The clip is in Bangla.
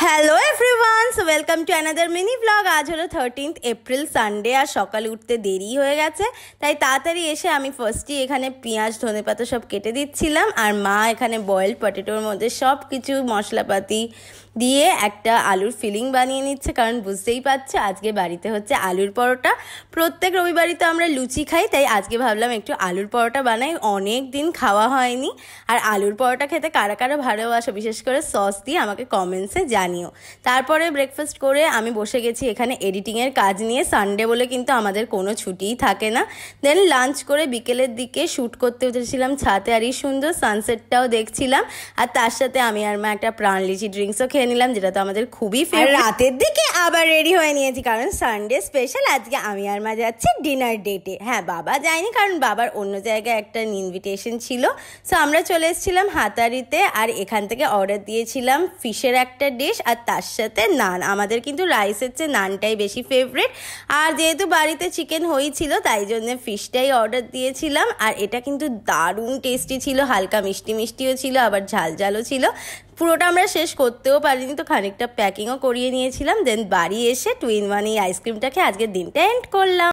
Hello everyone, so welcome to another mini blog. আজ হলো 13th এপ্রিল, সানডে। আর সকালে উঠতে দেরি হয়ে গেছে, তাই তাড়াতাড়ি এসে আমি ফার্স্টই এখানে পেঁয়াজ ধনেপাতা সব কেটে দিচ্ছিলাম। আর মা এখানে বয়েলড পটেটোর মধ্যে সব কিছু মশলাপাতি দিয়ে একটা আলুর ফিলিং বানিয়ে নিচ্ছে, কারণ বুঝতেই পারছে আজকে বাড়িতে হচ্ছে আলুর পরোটা। প্রত্যেক রবিবারই তো আমরা লুচি খাই, তাই আজকে ভাবলাম একটু আলুর পরোটা বানাই, অনেক দিন খাওয়া হয়নি। আর আলুর পরোটা খেতে কারা কারা ভালোবাসো, বিশেষ করে সস দিয়ে আমাকে কমেন্টসে জানিও। তারপরে ব্রেকফাস্ট করে আমি বসে গেছি এখানে এডিটিংয়ের কাজ নিয়ে। সানডে বলে কিন্তু আমাদের কোনো ছুটিই থাকে না। দেন লাঞ্চ করে বিকেলের দিকে শ্যুট করতে উঠেছিলাম ছাদে, আর এই সুন্দর সানসেটটাও দেখছিলাম। আর তার সাথে আমি আর মা একটা প্রাণ লিচি ড্রিঙ্কসও খেয়ে নিলাম, যেটা তো আমাদের খুবই ফেভারিট। রাতের দিকে আবার রেডি হয়ে নিয়েছি, কারণ সানডে স্পেশাল। আজকে আমি আর মা যাচ্ছি ডিনার ডেটে। হ্যাঁ, বাবা যায়নি, কারণ বাবার অন্য জায়গায় একটা ইনভিটেশন ছিল। সো আমরা চলে এসেছিলাম হাতারিতে, আর এখান থেকে অর্ডার দিয়েছিলাম ফিশের একটা ডিশ, আর তার সাথে নান। আমাদের কিন্তু রাইসের চেয়ে নানটাই বেশি ফেভারিট। আর যেহেতু বাড়িতে চিকেন হয়েছিল, তাই জন্য ফিশটাই অর্ডার দিয়েছিলাম। আর এটা কিন্তু দারুণ টেস্টি ছিল, হালকা মিষ্টি মিষ্টিও ছিল, আবার ঝাল ঝালও ছিল। পুরোটা আমরা শেষ করতেও পারিনি, তো খানিকটা প্যাকিংও করিয়ে নিয়েছিলাম। দেন বাড়ি এসে 2 in 1 এই আইসক্রিমটাকে আজকের দিনটা এন্ড করলাম।